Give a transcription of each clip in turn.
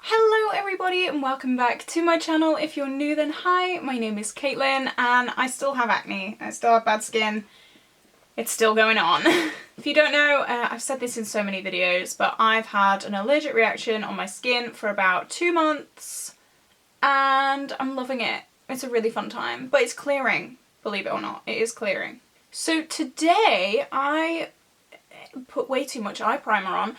Hello everybody and welcome back to my channel. If you're new then hi, my name is Caitlin and I still have acne. I still have bad skin. It's still going on. If you don't know, I've said this in so many videos, but I've had an allergic reaction on my skin for about 2 months and I'm loving it. It's a really fun time, but it's clearing, believe it or not, it is clearing. So today I put way too much eye primer on,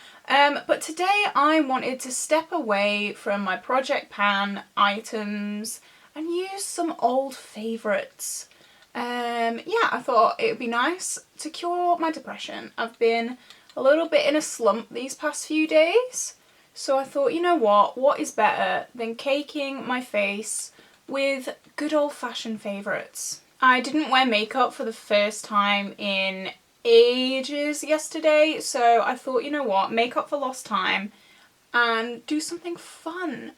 but today I wanted to step away from my Project Pan items and use some old favourites. Yeah, I thought it would be nice to cure my depression. I've been a little bit in a slump these past few days, so I thought, you know what is better than caking my face with good old-fashioned favourites. I didn't wear makeup for the first time in ages yesterday, so I thought, you know what, make up for lost time and do something fun,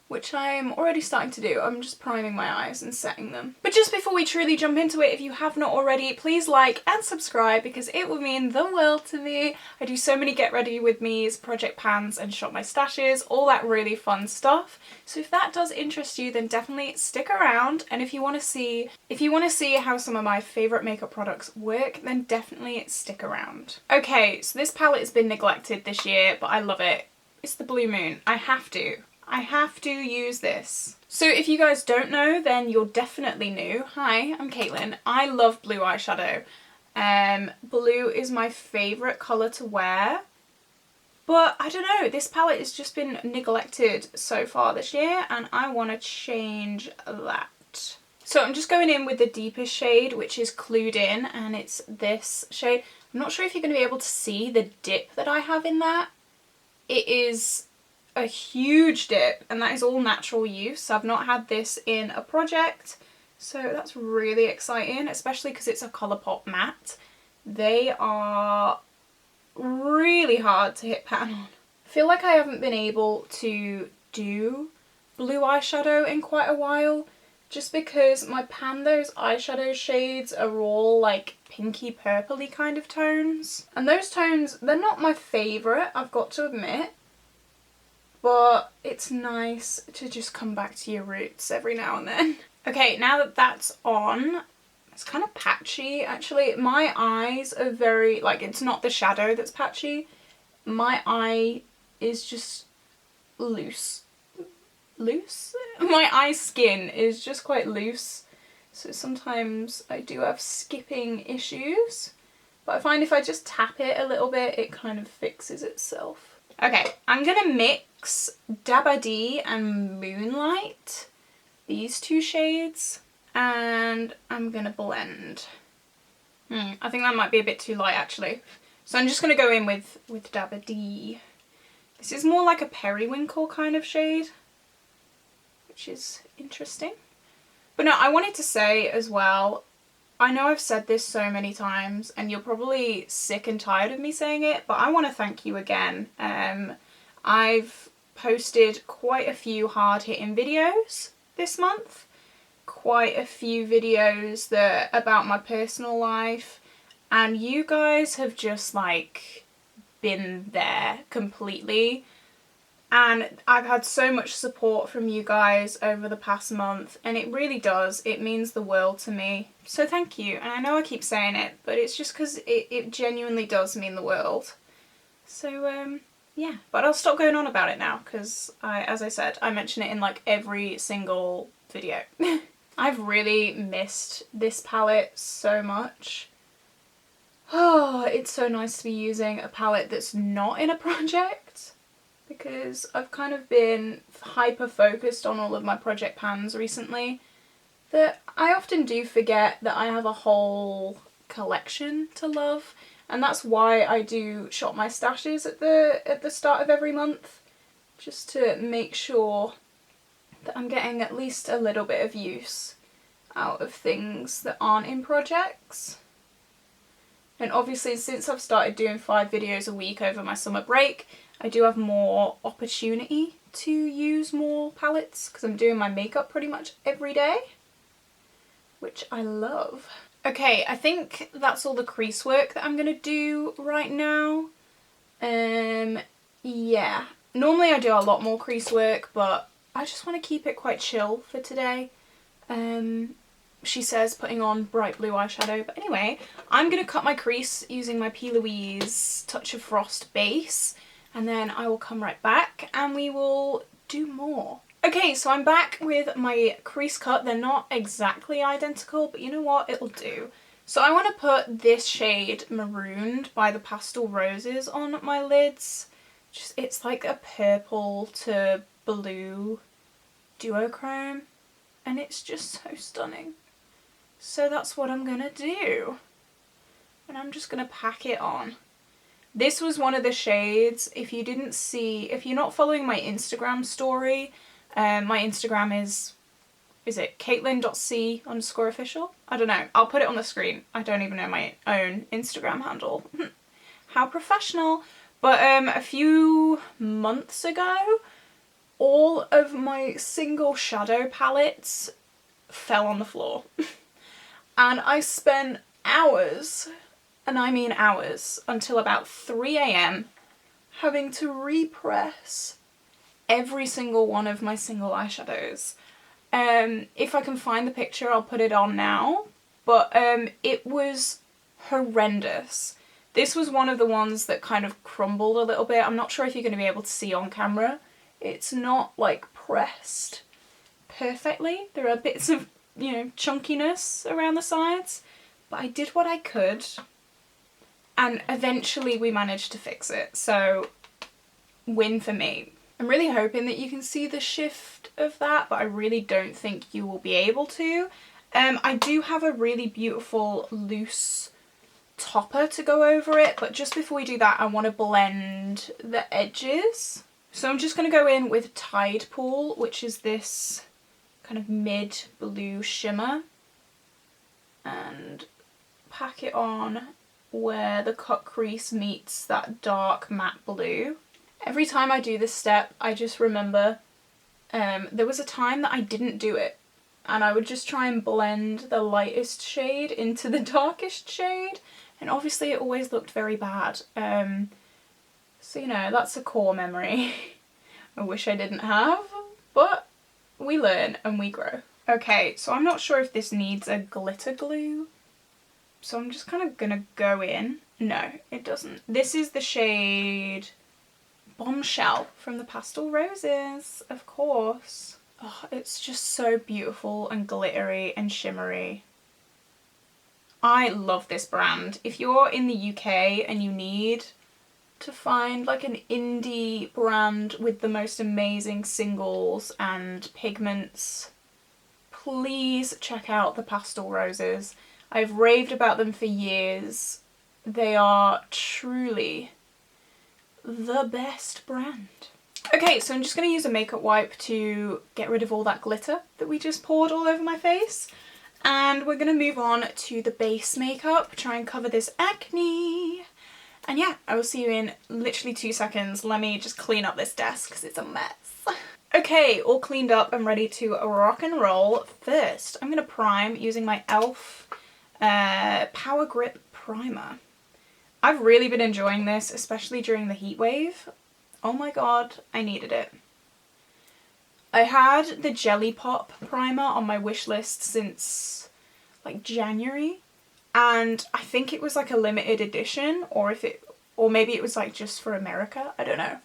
which I'm already starting to do. I'm just priming my eyes and setting them. But just before we truly jump into it, if you have not already, please like and subscribe because it will mean the world to me. I do so many get ready with me's, project pans and shop my stashes, all that really fun stuff. So if that does interest you, then definitely stick around. And if you want to see how some of my favourite makeup products work, then definitely stick around. Okay, so this palette has been neglected this year, but I love it. It's the Blue Moon. I have to use this. So if you guys don't know, then you're definitely new. Hi, I'm Caitlin. I love blue eyeshadow. Blue is my favourite colour to wear. But I don't know, this palette has just been neglected so far this year and I want to change that. So I'm just going in with the deepest shade, which is Clued In, and it's this shade. I'm not sure if you're going to be able to see the dip that I have in that. It is a huge dip and that is all natural use. I've not had this in a project, so that's really exciting, especially because it's a Colourpop matte. They are really hard to hit pan on. I feel like I haven't been able to do blue eyeshadow in quite a while just because my Pando's eyeshadow shades are all like pinky purpley kind of tones, and those tones, they're not my favourite, I've got to admit. But it's nice to just come back to your roots every now and then. Okay, now that that's on, it's kind of patchy actually. My eyes are very, like, it's not the shadow that's patchy. My eye is just loose. Loose? My eye skin is just quite loose. So sometimes I do have skipping issues. But I find if I just tap it a little bit, it kind of fixes itself. Okay, I'm gonna mix Dabba Dee and Moonlight, these two shades, and I'm gonna blend. I think that might be a bit too light actually. So I'm just gonna go in with Dabba Dee. This is more like a periwinkle kind of shade, which is interesting. But no, I wanted to say as well, I know I've said this so many times and you're probably sick and tired of me saying it, but I want to thank you again. I've posted quite a few hard-hitting videos this month, quite a few videos that about my personal life, and you guys have just like been there completely. And I've had so much support from you guys over the past month and it really does. It means the world to me. So thank you. And I know I keep saying it, but it's just because it genuinely does mean the world. So yeah, but I'll stop going on about it now because as I said, I mention it in like every single video. I've really missed this palette so much. Oh, it's so nice to be using a palette that's not in a project, because I've kind of been hyper focused on all of my project pans recently that I often do forget that I have a whole collection to love, and that's why I do shop my stashes at the start of every month, just to make sure that I'm getting at least a little bit of use out of things that aren't in projects. And obviously since I've started doing 5 videos a week over my summer break, I do have more opportunity to use more palettes because I'm doing my makeup pretty much every day, which I love. Okay, I think that's all the crease work that I'm going to do right now. Yeah, Normally I do a lot more crease work, but I just want to keep it quite chill for today. She says putting on bright blue eyeshadow. But anyway, I'm going to cut my crease using my P. Louise Touch of Frost base. And then I will come right back and we will do more. Okay, so I'm back with my crease cut. They're not exactly identical, but you know what? It'll do. So I want to put this shade Marooned by the Pastel Roses on my lids. It's like a purple to blue duochrome. And it's just so stunning. So that's what I'm gonna do. And I'm just gonna pack it on. This was one of the shades. If you didn't see, if you're not following my Instagram story, my Instagram is it caitlin.c_official? I don't know. I'll put it on the screen. I don't even know my own Instagram handle. How professional. But a few months ago, all of my single shadow palettes fell on the floor. And I spent hours, and I mean hours, until about 3 AM having to repress every single one of my single eyeshadows. If I can find the picture, I'll put it on now. But it was horrendous. This was one of the ones that kind of crumbled a little bit. I'm not sure if you're going to be able to see on camera. It's not like pressed perfectly. There are bits of, you know, chunkiness around the sides. But I did what I could. And eventually we managed to fix it. So, win for me. I'm really hoping that you can see the shift of that, but I really don't think you will be able to. I do have a really beautiful loose topper to go over it, but just before we do that, I want to blend the edges. So I'm just going to go in with Tide Pool, which is this kind of mid blue shimmer, and pack it on where the cut crease meets that dark matte blue. Every time I do this step, I just remember there was a time that I didn't do it, and I would just try and blend the lightest shade into the darkest shade, and obviously it always looked very bad. So, you know, that's a core memory I wish I didn't have, but we learn and we grow. Okay, so I'm not sure if this needs a glitter glue, so I'm just kind of gonna go in. No, it doesn't. This is the shade Bombshell from the Pastel Roses, of course. Oh, it's just so beautiful and glittery and shimmery. I love this brand. If you're in the UK and you need to find like an indie brand with the most amazing singles and pigments, please check out the Pastel Roses. I've raved about them for years. They are truly the best brand. Okay, so I'm just going to use a makeup wipe to get rid of all that glitter that we just poured all over my face. And we're going to move on to the base makeup, try and cover this acne. And yeah, I will see you in literally 2 seconds. Let me just clean up this desk because it's a mess. Okay, all cleaned up and ready to rock and roll. First, I'm going to prime using my e.l.f. Power Grip Primer. I've really been enjoying this, especially during the heat wave. Oh my god, I needed it. I had the Jelly Pop primer on my wish list since like January, and I think it was like a limited edition, or maybe it was like just for America, I don't know.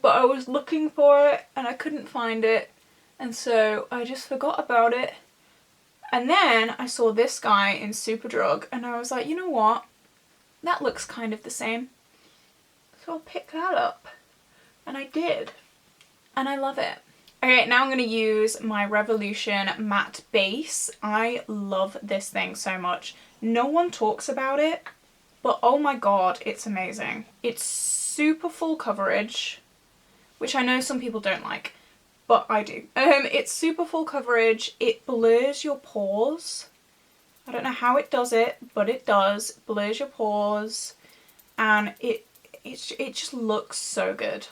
But I was looking for it and I couldn't find it, and so I just forgot about it. And then I saw this guy in Superdrug and I was like, you know what? That looks kind of the same. So I'll pick that up. And I did. And I love it. Okay, now I'm going to use my Revolution matte base. I love this thing so much. No one talks about it, but oh my god, it's amazing. It's super full coverage, which I know some people don't like, but I do. It's super full coverage. It blurs your pores. I don't know how it does it, but it does. Blurs your pores, and it just looks so good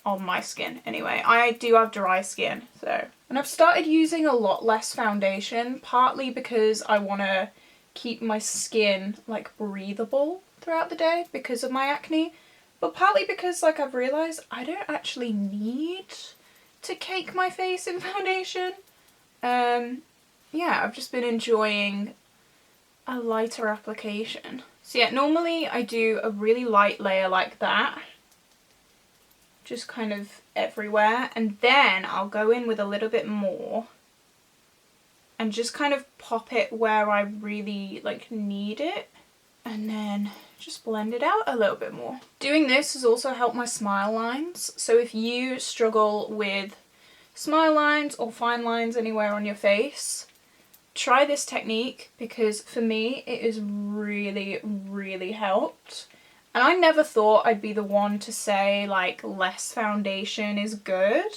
on my skin. Anyway, I do have dry skin, so. And I've started using a lot less foundation, partly because I want to keep my skin like breathable throughout the day because of my acne, but partly because like I've realised I don't actually need to cake my face in foundation. Yeah, I've just been enjoying a lighter application. So yeah, normally I do a really light layer like that, just kind of everywhere, and then I'll go in with a little bit more and just kind of pop it where I really like need it, and then just blend it out a little bit more. Doing this has also helped my smile lines, so if you struggle with smile lines or fine lines anywhere on your face, try this technique, because for me it has really helped. And I never thought I'd be the one to say like less foundation is good,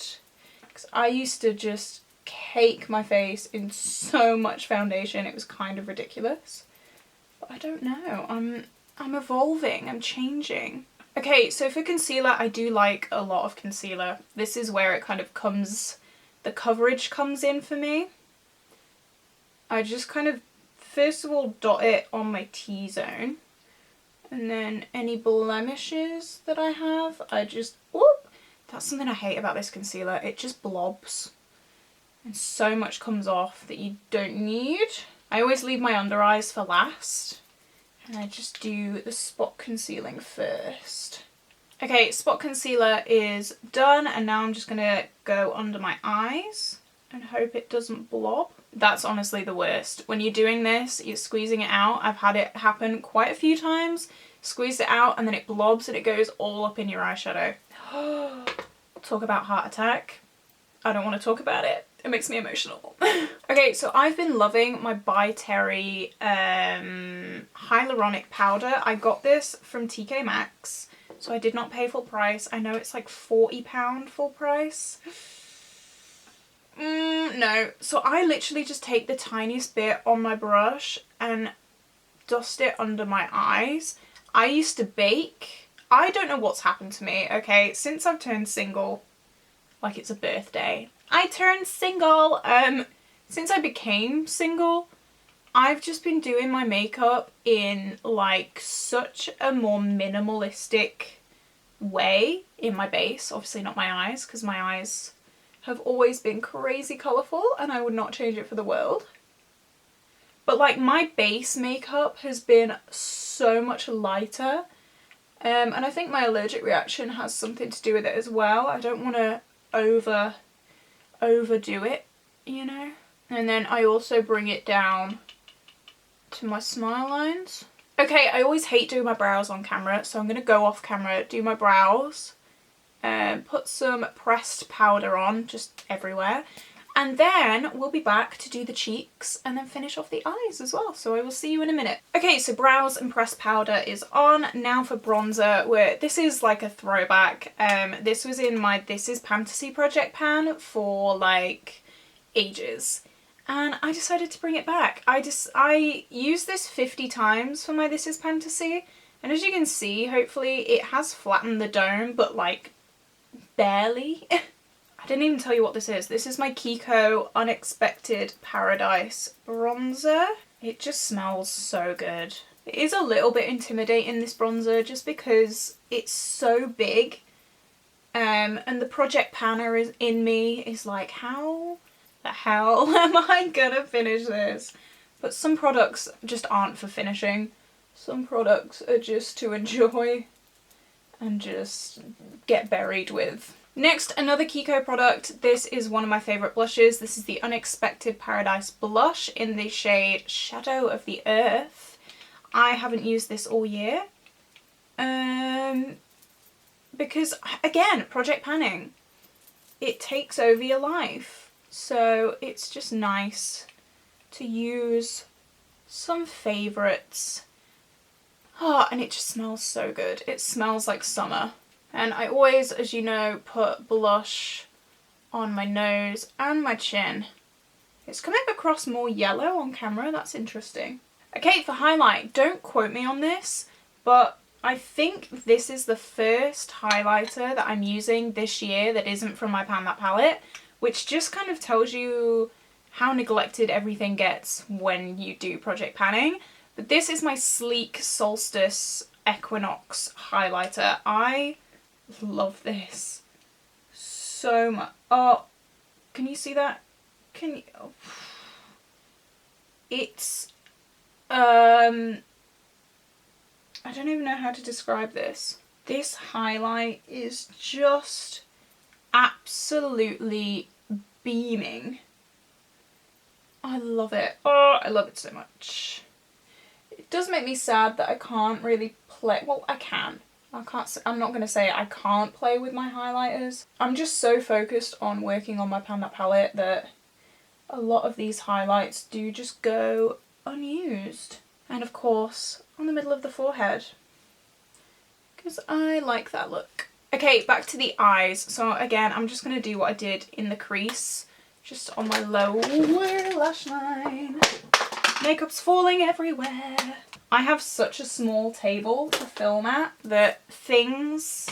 because I used to just cake my face in so much foundation, it was kind of ridiculous. But I don't know, I'm evolving, I'm changing. Okay, so for concealer, I do like a lot of concealer. This is where it kind of comes, the coverage comes in for me. I just kind of, first of all, dot it on my T-zone. And then any blemishes that I have, I just, whoop. That's something I hate about this concealer. It just blobs. And so much comes off that you don't need. I always leave my under eyes for last. And I just do the spot concealing first. Okay, spot concealer is done. And now I'm just going to go under my eyes and hope it doesn't blob. That's honestly the worst. When you're doing this, you're squeezing it out. I've had it happen quite a few times. Squeeze it out and then it blobs and it goes all up in your eyeshadow. Talk about heart attack. I don't want to talk about it. It makes me emotional. Okay, so I've been loving my By Terry hyaluronic powder. I got this from TK Maxx, so I did not pay full price. I know it's like £40 full price. No, so I literally just take the tiniest bit on my brush and dust it under my eyes. I used to bake. I don't know what's happened to me, okay? Since I've turned single, like it's a birthday. I turned single. Since I became single, I've just been doing my makeup in like such a more minimalistic way in my base. Obviously not my eyes, because my eyes have always been crazy colourful and I would not change it for the world. But like my base makeup has been so much lighter, and I think my allergic reaction has something to do with it as well. I don't want to overdo it, you know. And then I also bring it down to my smile lines. Okay, I always hate doing my brows on camera, so I'm going to go off camera, do my brows, put some pressed powder on just everywhere, and then we'll be back to do the cheeks and then finish off the eyes as well. So I will see you in a minute. Okay, so brows and pressed powder is on. Now for bronzer, where this is like a throwback. This was in my This Is Fantasy project pan for like ages, and I decided to bring it back. I used this 50 times for my This Is Fantasy, and as you can see, hopefully it has flattened the dome, but like barely. I didn't even tell you what this is. This is my Kiko Unexpected Paradise bronzer. It just smells so good. It is a little bit intimidating, this bronzer, just because it's so big. And the project panner is in me is like, how the hell am I gonna finish this? But some products just aren't for finishing. Some products are just to enjoy and just get buried with. Next, another Kiko product. This is one of my favourite blushes. This is the Unexpected Paradise blush in the shade Shadow of the Earth. I haven't used this all year. Because, again, project panning. It takes over your life. So it's just nice to use some favourites. Oh, and it just smells so good. It smells like summer. And I always, as you know, put blush on my nose and my chin. It's coming across more yellow on camera, that's interesting. Okay, for highlight, don't quote me on this, but I think this is the first highlighter that I'm using this year that isn't from my Pan That palette, which just kind of tells you how neglected everything gets when you do project panning. But this is my Sleek Solstice Equinox highlighter. I love this so much. Oh, can you see that? Can you? Oh. It's, I don't even know how to describe this. This highlight is just absolutely beaming. I love it. Oh, I love it so much. It does make me sad that I can't really play. Well, I can. I'm not going to say I can't play with my highlighters. I'm just so focused on working on my Pan That palette that a lot of these highlights do just go unused. And of course, on the middle of the forehead, because I like that look. Okay, back to the eyes. So again, I'm just going to do what I did in the crease, just on my lower lash line. Makeup's falling everywhere. I have such a small table to film at that things,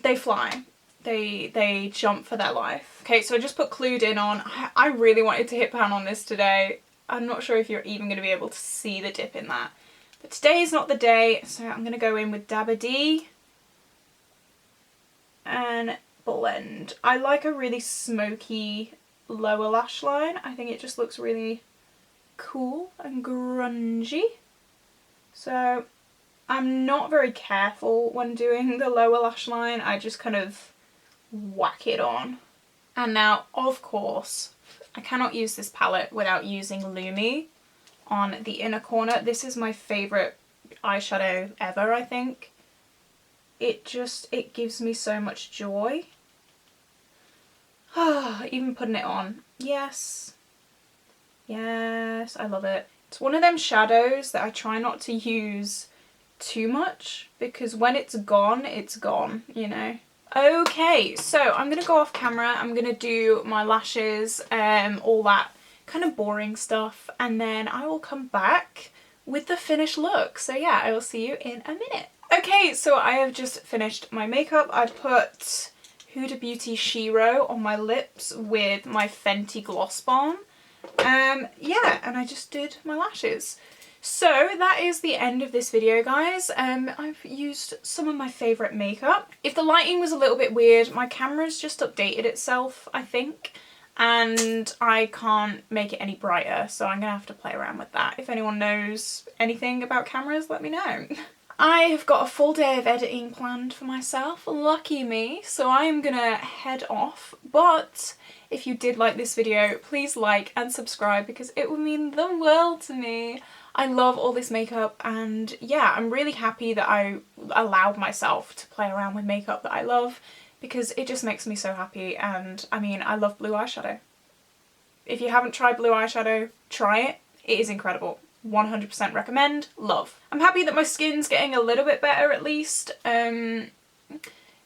they fly. They jump for their life. Okay, so I just put Clued In on. I really wanted to hit pan on this today. I'm not sure if you're even going to be able to see the dip in that. But today is not the day, so I'm going to go in with Dabba D and blend. I like a really smoky lower lash line. I think it just looks really cool and grungy. So I'm not very careful when doing the lower lash line. I just kind of whack it on. And now, of course, I cannot use this palette without using Lumi on the inner corner. This is my favourite eyeshadow ever, I think. It gives me so much joy. Even putting it on. Yes. Yes, I love it. It's one of them shadows that I try not to use too much, because when it's gone, you know. Okay, so I'm going to go off camera. I'm going to do my lashes, all that kind of boring stuff, and then I will come back with the finished look. So yeah, I will see you in a minute. Okay, so I have just finished my makeup. I put Huda Beauty Shiro on my lips with my Fenty Gloss Bomb. Yeah, and I just did my lashes. So that is the end of this video, guys. I've used some of my favourite makeup. If the lighting was a little bit weird, my camera's just updated itself, I think, and I can't make it any brighter, so I'm gonna have to play around with that. If anyone knows anything about cameras, let me know. I have got a full day of editing planned for myself, lucky me, so I am gonna head off. But if you did like this video, please like and subscribe, because it would mean the world to me. I love all this makeup, and yeah, I'm really happy that I allowed myself to play around with makeup that I love, because it just makes me so happy. And I mean, I love blue eyeshadow. If you haven't tried blue eyeshadow, try it. It is incredible. 100% recommend. Love. I'm happy that my skin's getting a little bit better, at least.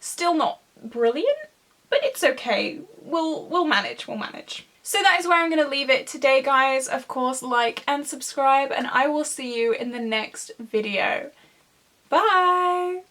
Still not brilliant, but it's okay. We'll manage. So that is where I'm going to leave it today, guys. Of course, like and subscribe, and I will see you in the next video. Bye!